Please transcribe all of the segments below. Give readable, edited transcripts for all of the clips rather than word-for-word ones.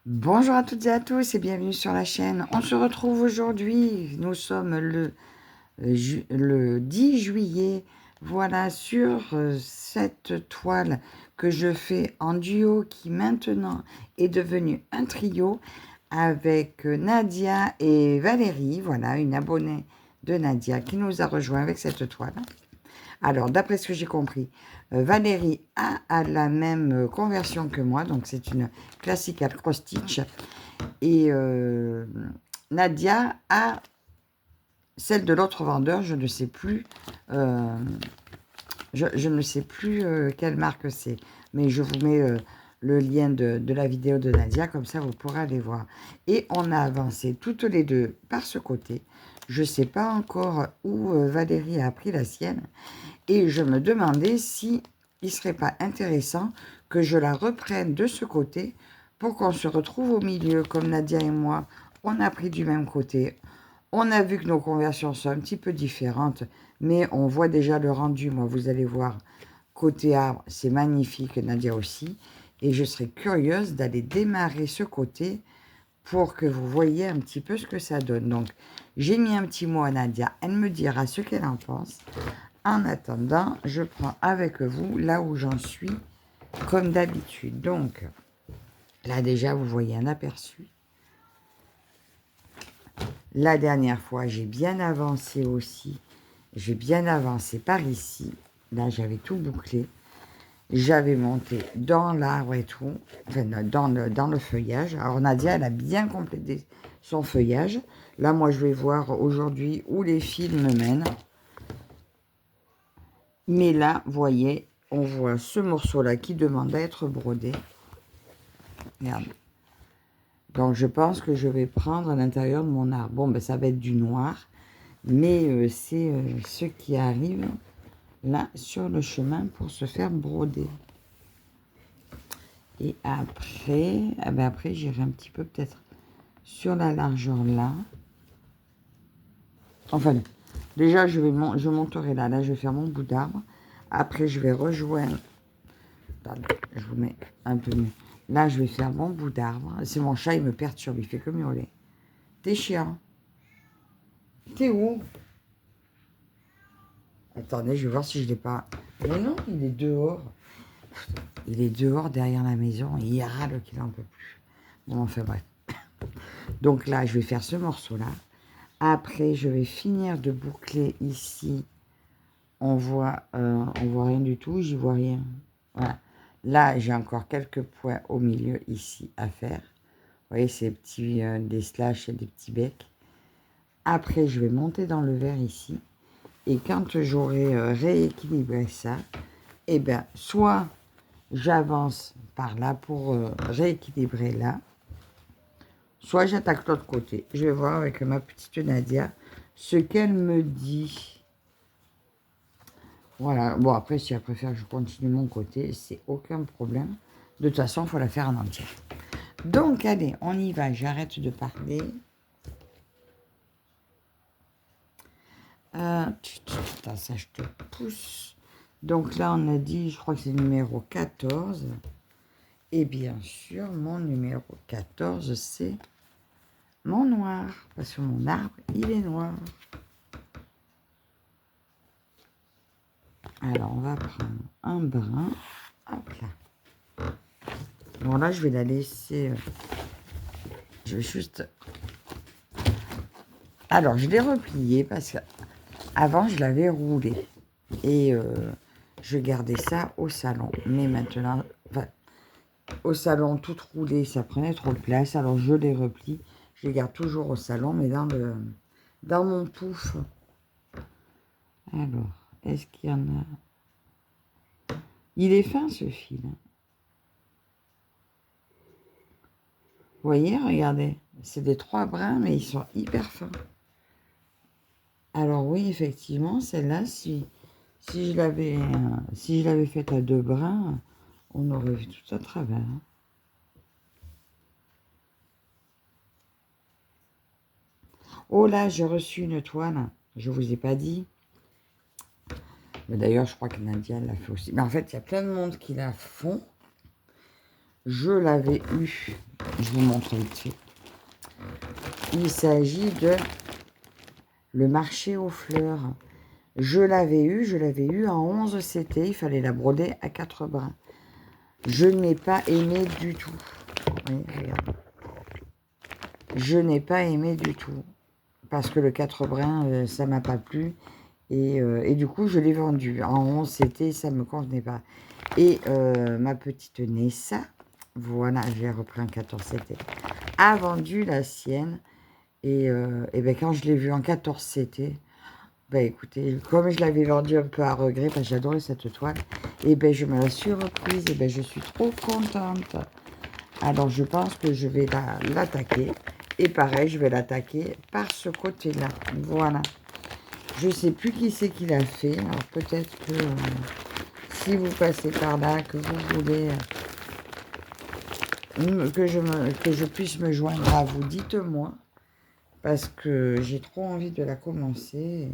Bonjour à toutes et à tous et bienvenue sur la chaîne. On se retrouve aujourd'hui, nous sommes le 10 juillet, voilà, sur cette toile que je fais en duo qui maintenant est devenue un trio avec Nadia et Valérie, voilà, une abonnée de Nadia qui nous a rejoint avec cette toile. Alors, d'après ce que j'ai compris, Valérie a la même conversion que moi, donc c'est une classical cross stitch. Et Nadia a celle de l'autre vendeur, je ne sais plus, je ne sais plus quelle marque c'est, mais je vous mets le lien de la vidéo de Nadia, comme ça vous pourrez aller voir. Et on a avancé toutes les deux par ce côté. Je ne sais pas encore où Valérie a pris la sienne. Et je me demandais si il ne serait pas intéressant que je la reprenne de ce côté pour qu'on se retrouve au milieu, comme Nadia et moi. On a pris du même côté. On a vu que nos conversions sont un petit peu différentes, mais on voit déjà le rendu. Moi, vous allez voir, côté arbre, c'est magnifique, Nadia aussi. Et je serais curieuse d'aller démarrer ce côté pour que vous voyez un petit peu ce que ça donne. Donc, j'ai mis un petit mot à Nadia. Elle me dira ce qu'elle en pense. En attendant, je prends avec vous là où j'en suis, comme d'habitude. Donc, là déjà, vous voyez un aperçu. La dernière fois, j'ai bien avancé aussi. J'ai bien avancé par ici. Là, j'avais tout bouclé. J'avais monté dans l'arbre et tout, enfin, dans le feuillage. Alors, Nadia, elle a bien complété son feuillage. Là, moi, je vais voir aujourd'hui où les fils me mènent. Mais là, vous voyez, on voit ce morceau-là qui demande à être brodé. Regarde. Donc, je pense que je vais prendre à l'intérieur de mon arbre. Bon, ben, ça va être du noir. Mais c'est ce qui arrive là sur le chemin pour se faire broder. Et après, après j'irai un petit peu peut-être sur la largeur là. Enfin, déjà, je monterai là. Là, je vais faire mon bout d'arbre. Après, je vais rejoindre. Attendez, je vous mets un peu mieux. Là, je vais faire mon bout d'arbre. C'est mon chat, il me perturbe, il fait que miauler. T'es chiant. T'es où? Attendez, je vais voir si je l'ai pas. Mais non, il est dehors. Il est dehors derrière la maison et il râle qu'il en peut plus. Bon, enfin bref. Donc là, je vais faire ce morceau-là. Après, je vais finir de boucler ici. On voit rien du tout, j'y vois rien. Voilà. Là, j'ai encore quelques points au milieu ici à faire. Vous voyez, ces petits, des slash et des petits becs. Après, je vais monter dans le vert ici. Et quand j'aurai rééquilibré ça, eh bien, soit j'avance par là pour rééquilibrer là, soit j'attaque l'autre côté. Je vais voir avec ma petite Nadia ce qu'elle me dit. Voilà. Bon, après, si elle préfère que je continue mon côté, c'est aucun problème. De toute façon, il faut la faire en entier. Donc, allez, on y va. J'arrête de parler. Attends, ça, je te pousse. Donc là, on a dit, je crois que c'est le numéro 14. Et bien sûr, mon numéro 14, c'est mon noir. Parce que mon arbre, il est noir. Alors, on va prendre un brin. Hop là. Bon, là, je vais la laisser... je vais juste... Alors, je l'ai replié parce que avant je l'avais roulé. Et je gardais ça au salon. Mais maintenant... Enfin, au salon, tout roulé, ça prenait trop de place. Alors, je les replie. Je les garde toujours au salon, mais dans mon pouf. Alors, est-ce qu'il y en a... Il est fin, ce fil. Vous voyez, regardez. C'est des 3 brins, mais ils sont hyper fins. Alors oui, effectivement, celle-là, si je l'avais faite à 2 brins, on aurait vu tout à travers. Oh là, j'ai reçu une toile. Je vous ai pas dit. Mais d'ailleurs, je crois que Nadia l'a fait aussi. Mais en fait, il y a plein de monde qui la font. Je l'avais eu Je vous montre vite fait. Il s'agit de le marché aux fleurs. Je l'avais eu en 11 CT. Il fallait la broder à 4 brins. Je n'ai pas aimé du tout. Oui, regardez. Je n'ai pas aimé du tout. Parce que le 4 brins, ça m'a pas plu. Et du coup, je l'ai vendu. En 11 CT, ça ne me convenait pas. Et ma petite Nessa, voilà, j'ai repris un 14 CT, a vendu la sienne. Et ben, quand je l'ai vue en 14 CT, ben, écoutez, comme je l'avais vendue un peu à regret, parce que j'adorais cette toile, et ben, je me la suis reprise. Et ben, je suis trop contente. Alors, je pense que je vais l'attaquer. Et pareil, je vais l'attaquer par ce côté-là. Voilà. Je ne sais plus qui c'est qui l'a fait. Alors, peut-être que si vous passez par là, que vous voulez que je puisse me joindre à vous, dites-moi. Parce que j'ai trop envie de la commencer.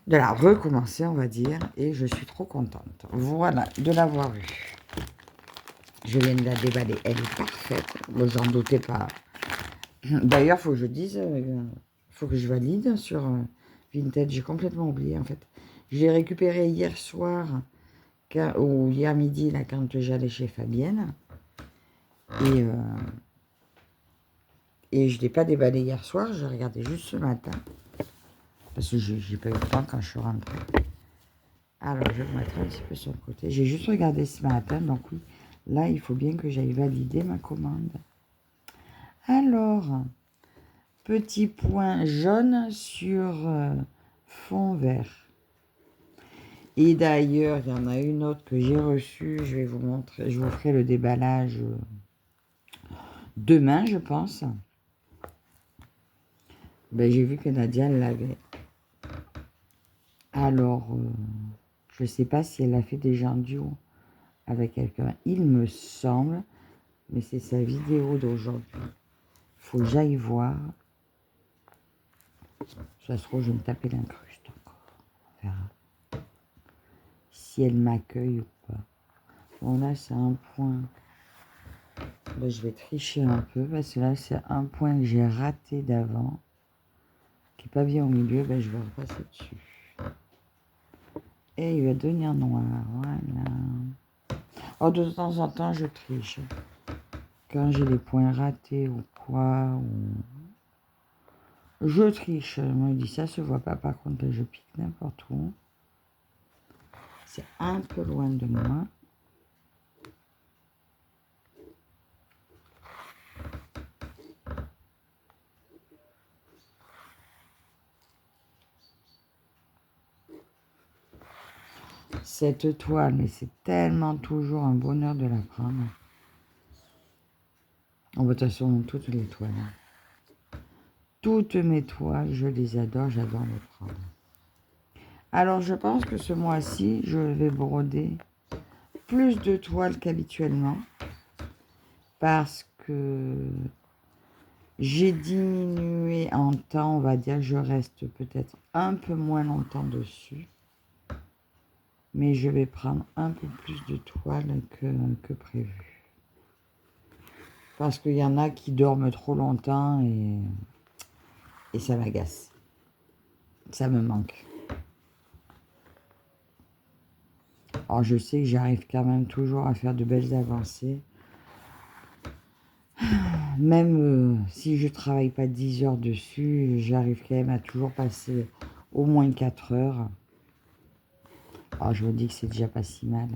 De la recommencer, on va dire. Et je suis trop contente. Voilà, de l'avoir vue. Je viens de la déballer. Elle est parfaite. Bon, j'en doutais pas. D'ailleurs, il faut que je dise, faut que je valide sur Vinted. J'ai complètement oublié, en fait. Je l'ai récupéré hier soir, ou hier midi, là, quand j'allais chez Fabienne. Et je ne l'ai pas déballé hier soir. J'ai regardé juste ce matin. Parce que j'ai pas eu le temps quand je suis rentrée. Alors, je vais me mettre un petit peu sur le côté. J'ai juste regardé ce matin. Donc oui, là, il faut bien que j'aille valider ma commande. Alors, petit point jaune sur fond vert. Et d'ailleurs, il y en a une autre que j'ai reçue. Je vais vous montrer. Je vous ferai le déballage demain, je pense. Ben, j'ai vu que Nadia l'avait. Alors, je ne sais pas si elle a fait déjà en duo avec quelqu'un. Il me semble. Mais c'est sa vidéo d'aujourd'hui. Il faut que j'aille voir. Ça se trouve, je vais me taper l'incruste encore. On verra. Si elle m'accueille ou pas. Bon, là, c'est un point. Là, je vais tricher un peu. Parce que là, c'est un point que j'ai raté d'avant. Qui n'est pas bien au milieu. Ben, je vais repasser dessus. Et il va devenir noir. Voilà. Oh, de temps en temps, je triche. Quand j'ai les points ratés ou quoi. Je triche. Je me dis, ça se voit pas. Par contre, là, je pique n'importe où. C'est un peu loin de moi. Cette toile, mais c'est tellement toujours un bonheur de la prendre. En de toute façon, toutes les toiles. Toutes mes toiles, je les adore, j'adore les prendre. Alors, je pense que ce mois-ci, je vais broder plus de toiles qu'habituellement. Parce que j'ai diminué en temps, on va dire, je reste peut-être un peu moins longtemps dessus. Mais je vais prendre un peu plus de toiles que prévu. Parce qu'il y en a qui dorment trop longtemps et ça m'agace. Ça me manque. Alors je sais que j'arrive quand même toujours à faire de belles avancées. Même si je travaille pas 10 heures dessus, j'arrive quand même à toujours passer au moins 4 heures. Alors je me dis que c'est déjà pas si mal.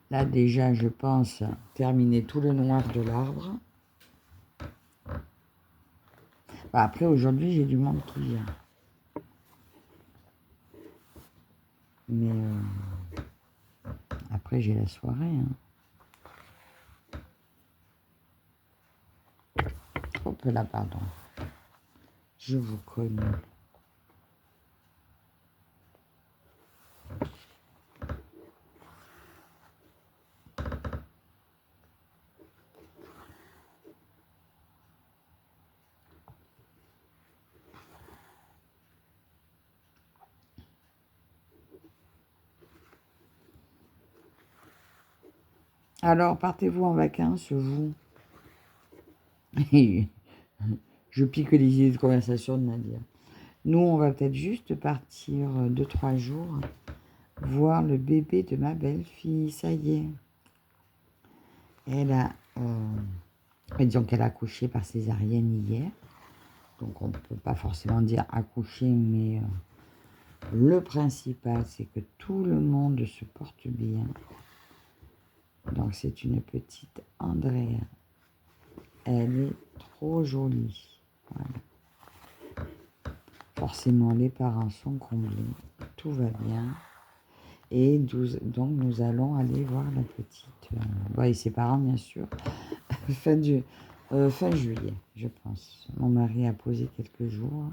Là déjà je pense terminer tout le noir de l'arbre. Après aujourd'hui j'ai du monde qui vient. Mais après j'ai la soirée. Hop là, pardon. Je vous connais. Alors, partez-vous en vacances, vous? Je pique les idées de conversation de Nadia. Nous, on va peut-être juste partir 2-3 jours voir le bébé de ma belle-fille. Ça y est. Elle a... disons qu'elle a accouché par césarienne hier. Donc, on ne peut pas forcément dire accoucher, mais le principal, c'est que tout le monde se porte bien. Donc, c'est une petite Andrea. Elle est trop jolie. Voilà. Forcément, les parents sont comblés. Tout va bien. Et donc, nous allons aller voir la petite. Et ses parents, bien sûr. Fin juillet, je pense. Mon mari a posé quelques jours.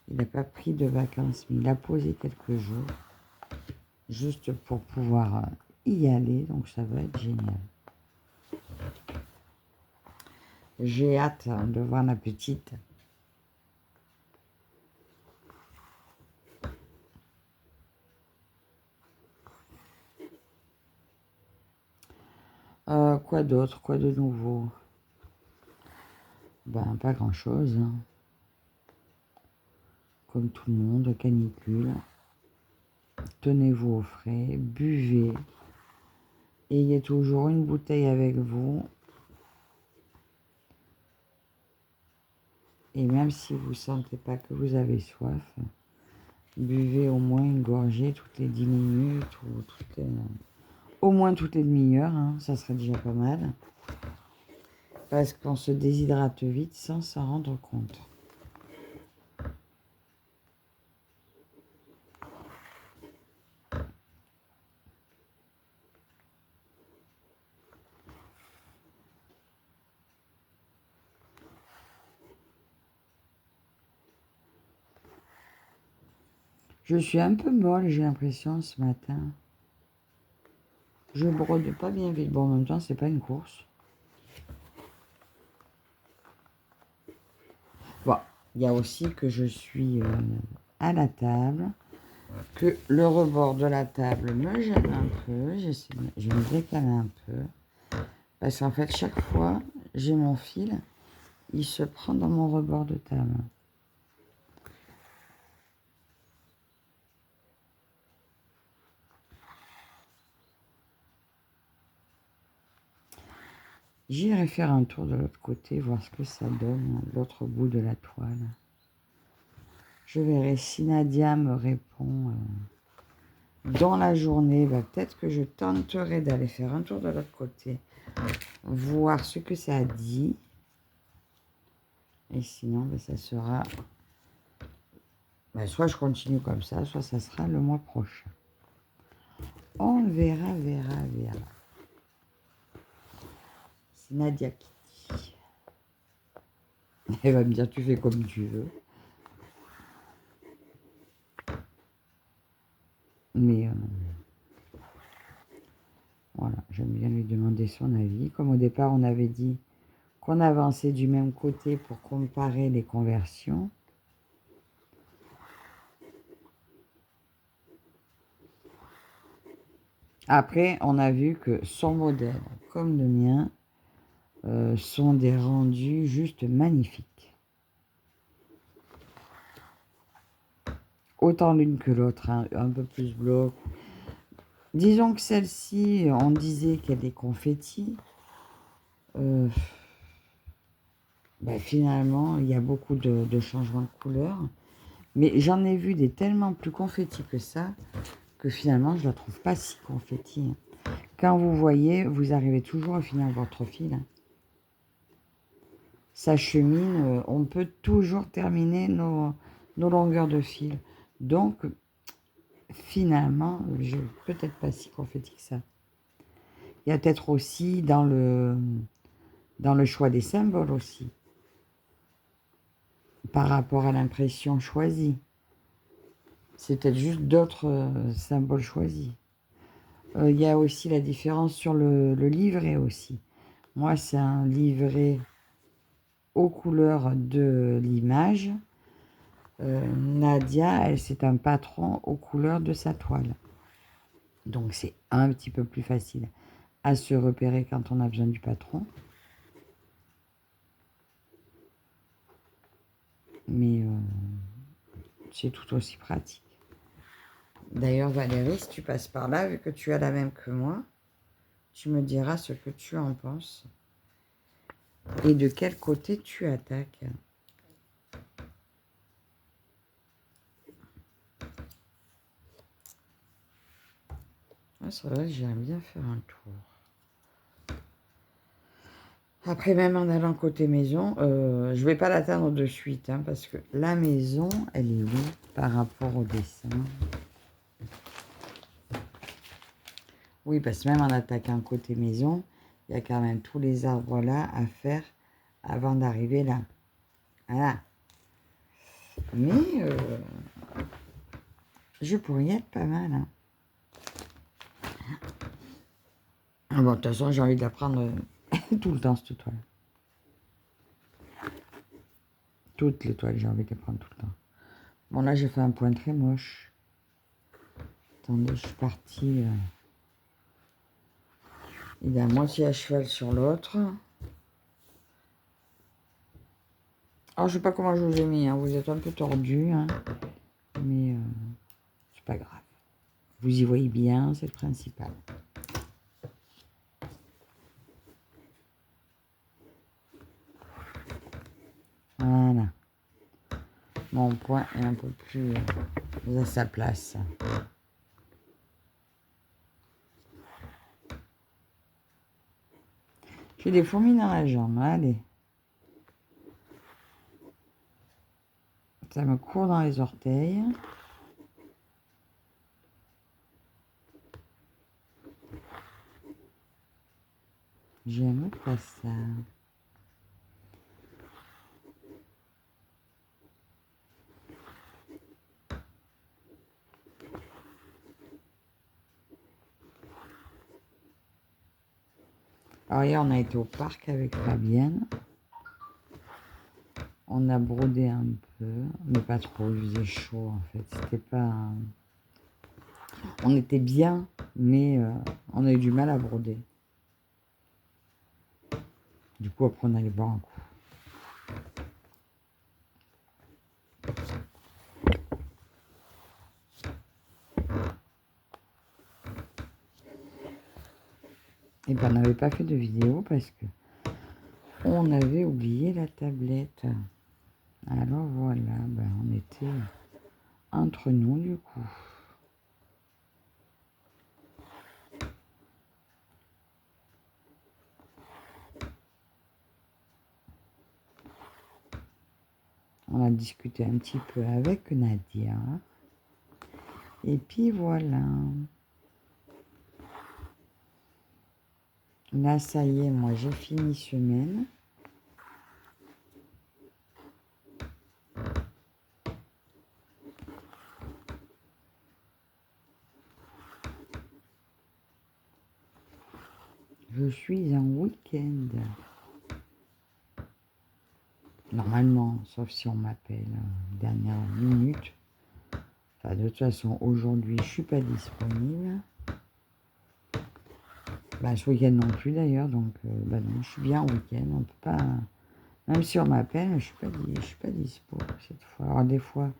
Il n'a pas pris de vacances, mais il a posé quelques jours. Juste pour pouvoir y aller. Donc, ça va être génial. J'ai hâte de voir la petite. Quoi d'autre? Quoi de nouveau? Ben, pas grand-chose. Hein. Comme tout le monde, canicule. Tenez-vous au frais, buvez. Ayez toujours une bouteille avec vous. Et même si vous ne sentez pas que vous avez soif, buvez au moins une gorgée toutes les 10 minutes ou au moins toutes les demi-heures. Hein, ça serait déjà pas mal. Parce qu'on se déshydrate vite sans s'en rendre compte. Je suis un peu molle, j'ai l'impression, ce matin. Je brode pas bien vite. Bon, en même temps, c'est pas une course. Bon, il y a aussi que je suis à la table, que le rebord de la table me gêne un peu. Je me décale un peu. Parce qu'en fait, chaque fois, j'ai mon fil, il se prend dans mon rebord de table. J'irai faire un tour de l'autre côté, voir ce que ça donne, l'autre bout de la toile. Je verrai si Nadia me répond dans la journée. Peut-être que je tenterai d'aller faire un tour de l'autre côté, voir ce que ça dit. Et sinon, ça sera... soit je continue comme ça, soit ça sera le mois prochain. On verra. C'est Nadia qui dit. Elle va me dire, tu fais comme tu veux. Mais voilà, j'aime bien lui demander son avis. Comme au départ, on avait dit qu'on avançait du même côté pour comparer les conversions. Après, on a vu que son modèle, comme le mien, sont des rendus juste magnifiques. Autant l'une que l'autre, hein, un peu plus bloc. Disons que celle-ci, on disait qu'elle est confetti. Finalement, il y a beaucoup de changements de couleur. Mais j'en ai vu des tellement plus confetti que ça, que finalement, je ne la trouve pas si confetti. Quand vous voyez, vous arrivez toujours à finir votre fil. Ça chemine, on peut toujours terminer nos longueurs de fil. Donc, finalement, peut-être pas si confetti que ça. Il y a peut-être aussi dans le choix des symboles aussi, par rapport à l'impression choisie. C'est peut-être juste d'autres symboles choisis. Il y a aussi la différence sur le livret aussi. Moi, c'est un livret aux couleurs de l'image. Nadia, elle, c'est un patron aux couleurs de sa toile. Donc, c'est un petit peu plus facile. à se repérer quand on a besoin du patron. Mais c'est tout aussi pratique. D'ailleurs, Valérie, si tu passes par là, vu que tu as la même que moi, tu me diras ce que tu en penses. Et de quel côté tu attaques. Ah, c'est vrai que j'aime bien faire un tour. Après, même en allant côté maison, je ne vais pas l'atteindre de suite, hein, parce que la maison, elle est où par rapport au dessin? Oui, parce que même en attaquant côté maison, il y a quand même tous les arbres là à faire avant d'arriver là. Voilà. Mais je pourrais y être pas mal. Hein. Ah bon, de toute façon, j'ai envie de la prendre tout le temps, cette toile. Toutes les toiles, j'ai envie de les prendre tout le temps. Bon, là, j'ai fait un point très moche. Attendez, je suis partie... Il est à moitié à cheval sur l'autre. Alors, je sais pas comment je vous ai mis, hein. Vous êtes un peu tordu, hein. Mais c'est pas grave. Vous y voyez bien, c'est le principal. Voilà. Mon point est un peu plus à sa place. J'ai des fourmis dans la jambe, allez. Ça me court dans les orteils. J'aime pas ça. Alors hier, on a été au parc avec Fabienne. On a brodé un peu, mais pas trop, il faisait chaud en fait. C'était pas... On était bien, mais on a eu du mal à broder. Du coup, après, on allait boire un coup. Et ben, on n'avait pas fait de vidéo parce que on avait oublié la tablette. Alors voilà, ben, on était entre nous du coup. On a discuté un petit peu avec Nadia. Et puis voilà. Là, ça y est, moi j'ai fini semaine. Je suis en week-end. Normalement, sauf si on m'appelle dernière minute. Enfin, de toute façon, aujourd'hui, je suis pas disponible. Bah, ce week-end non plus d'ailleurs, donc bah non, je suis bien en week-end. On peut pas. Même si on m'appelle, je suis pas dispo cette fois. Alors des fois,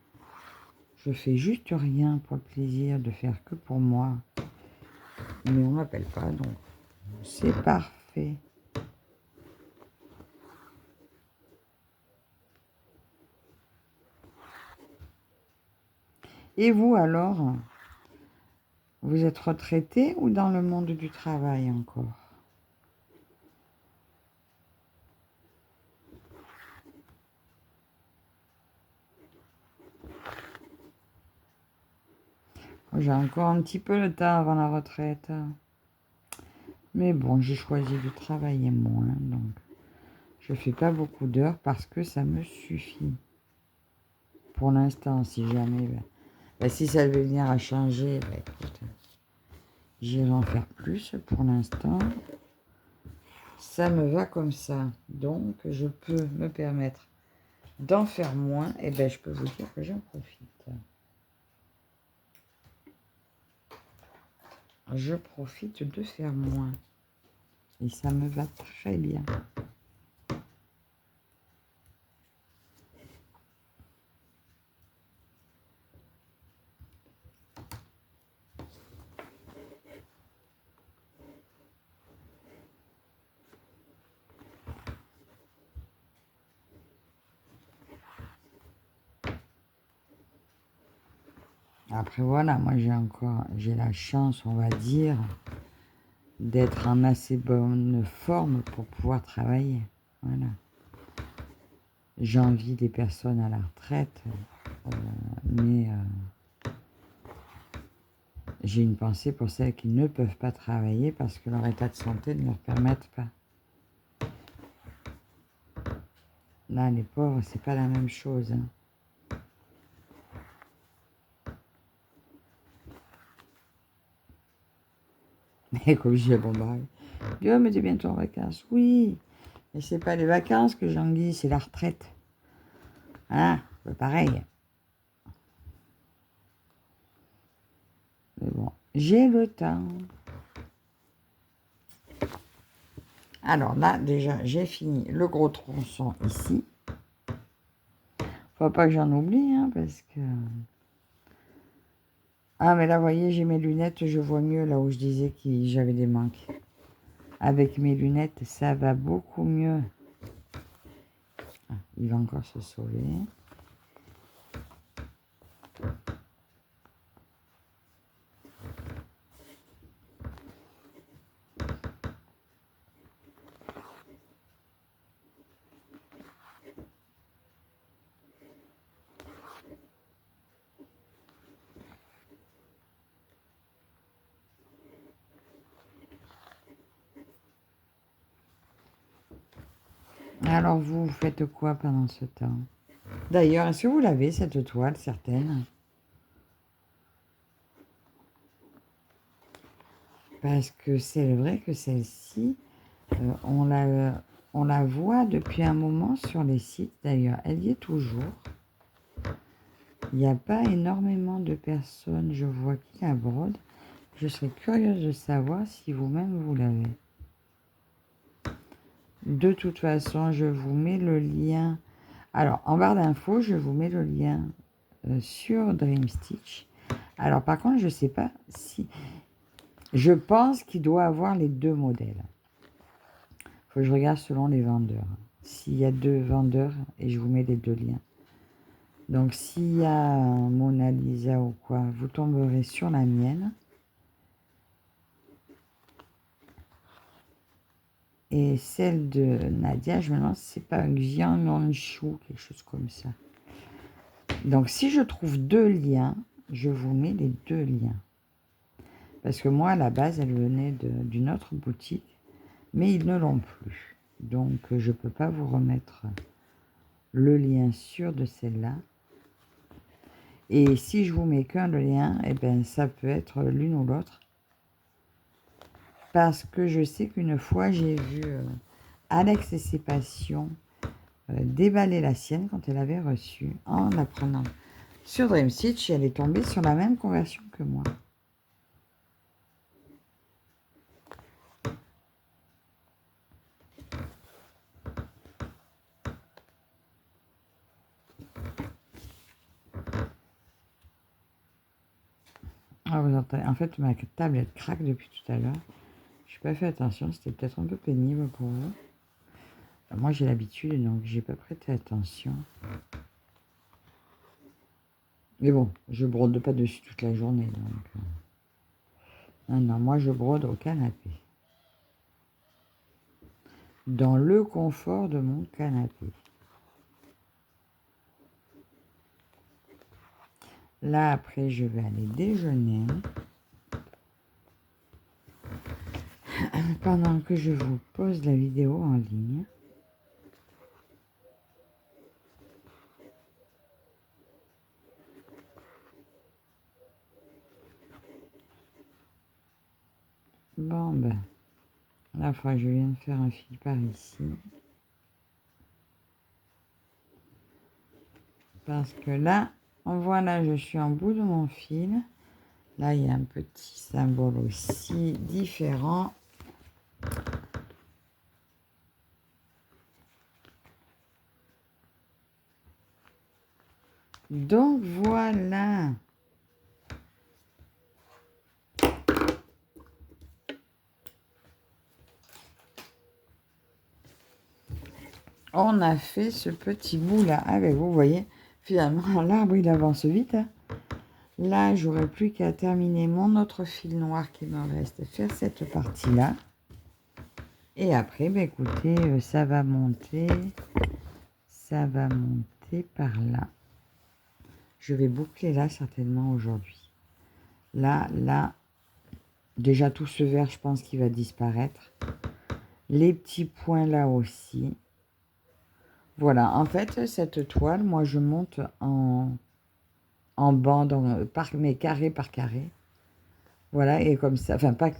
je fais juste rien pour le plaisir de faire que pour moi. Mais on m'appelle pas, donc c'est parfait. Et vous alors, vous êtes retraité ou dans le monde du travail encore? J'ai encore un petit peu le temps avant la retraite. Mais bon, j'ai choisi de travailler moins, donc je fais pas beaucoup d'heures parce que ça me suffit. Pour l'instant, si jamais, si ça devait venir à changer, écoute, j'irai en faire plus. Pour l'instant, ça me va comme ça. Donc, je peux me permettre d'en faire moins. Et ben, je peux vous dire que j'en profite. Je profite de faire moins. Et ça me va très bien. Après voilà, moi j'ai la chance, on va dire, d'être en assez bonne forme pour pouvoir travailler. Voilà. J'envie des personnes à la retraite, mais j'ai une pensée pour celles qui ne peuvent pas travailler parce que leur état de santé ne leur permette pas. Là, les pauvres, c'est pas la même chose. Hein. Et comme je dis à bon mari, Dieu, mais t'es bientôt en vacances. Oui, mais c'est pas les vacances que j'envie, c'est la retraite. Hein, c'est pareil. Mais bon, j'ai le temps. Alors là, déjà, j'ai fini le gros tronçon ici. Faut pas que j'en oublie, hein, parce que... Ah, mais là, vous voyez, j'ai mes lunettes, je vois mieux là où je disais que j'avais des manques. Avec mes lunettes, ça va beaucoup mieux. Ah, il va encore se sauver. Alors vous faites quoi pendant ce temps? D'ailleurs, est-ce que vous l'avez cette toile, certaine? Parce que c'est vrai que celle-ci, on la voit depuis un moment sur les sites. D'ailleurs, elle y est toujours. Il n'y a pas énormément de personnes, je vois, qui la brodent. Je serais curieuse de savoir si vous-même vous l'avez. De toute façon, je vous mets le lien. Alors, en barre d'infos, je vous mets le lien sur Dream Stitch. Alors, par contre, je ne sais pas si... Je pense qu'il doit avoir les deux modèles. Il faut que je regarde selon les vendeurs. S'il y a deux vendeurs, et je vous mets les deux liens. Donc, s'il y a Mona Lisa ou quoi, vous tomberez sur la mienne. Et celle de Nadia, je me demande si c'est pas un Xianglongchou, quelque chose comme ça. Donc, si je trouve deux liens, je vous mets les deux liens. Parce que moi, à la base, elle venait d'une autre boutique, mais ils ne l'ont plus. Donc, je ne peux pas vous remettre le lien sûr de celle-là. Et si je vous mets qu'un lien, eh ben, ça peut être l'une ou l'autre. Parce que je sais qu'une fois, j'ai vu Alex et ses passions déballer la sienne quand elle avait reçu, en la prenant sur Dream Stitch, et elle est tombée sur la même conversion que moi. Ah, vous entendez, en fait, ma tablette craque depuis tout à l'heure. Je n'ai pas fait attention, c'était peut-être un peu pénible pour vous. Moi, j'ai l'habitude, donc j'ai pas prêté attention. Mais bon, je brode pas dessus toute la journée. Donc, non, non, moi, je brode au canapé. Dans le confort de mon canapé. Là, après, je vais aller déjeuner. Pendant que je vous pose la vidéo en ligne. Bon, ben, la fois, je viens de faire un fil par ici. Parce que là, voilà, je suis en bout de mon fil. Là, il y a un petit symbole aussi différent. Donc voilà. On a fait ce petit bout là avec vous, voyez. Finalement, l'arbre il avance vite. Hein. Là, j'aurais plus qu'à terminer mon autre fil noir qui me reste, faire cette partie là. Et après, bah, écoutez, ça va monter par là. Je vais boucler là certainement aujourd'hui. Là, déjà tout ce vert, je pense qu'il va disparaître. Les petits points là aussi. Voilà, en fait, cette toile, moi, je monte en bande, mais carré par carré. Voilà, et comme ça, enfin, pas...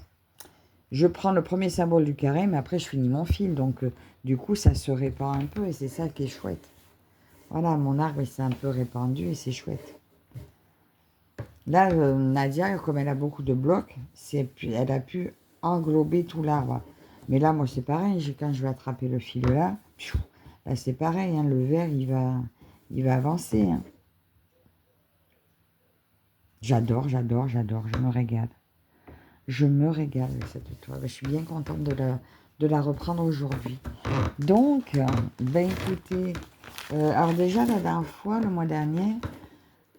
Je prends le premier symbole du carré, mais après, je finis mon fil. Donc, du coup, ça se répand un peu, et c'est ça qui est chouette. Voilà, mon arbre, il s'est un peu répandu, et c'est chouette. Là, Nadia, comme elle a beaucoup de blocs, elle a pu englober tout l'arbre. Mais là, moi, c'est pareil. Quand je vais attraper le fil là, là c'est pareil. Hein, le vert, il va avancer. Hein. J'adore. Je me régale. Je me régale avec cette toile. Je suis bien contente de la reprendre aujourd'hui. Donc, ben écoutez, alors déjà, la dernière fois, le mois dernier,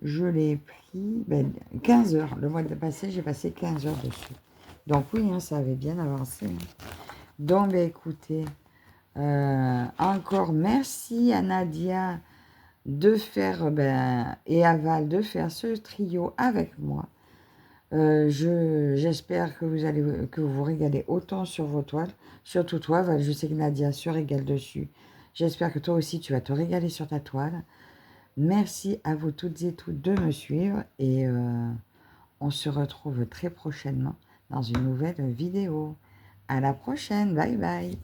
je l'ai pris 15 heures. Le mois passé, j'ai passé 15 heures dessus. Donc oui, hein, ça avait bien avancé. Hein. Donc, ben, écoutez, encore merci à Nadia de faire, et à Val de faire ce trio avec moi. J'espère que vous vous régalez autant sur vos toiles. Surtout toi, Val, je sais que Nadia se régale dessus. J'espère que toi aussi, tu vas te régaler sur ta toile. Merci à vous toutes et tous de me suivre et on se retrouve très prochainement dans une nouvelle vidéo. À la prochaine, bye bye.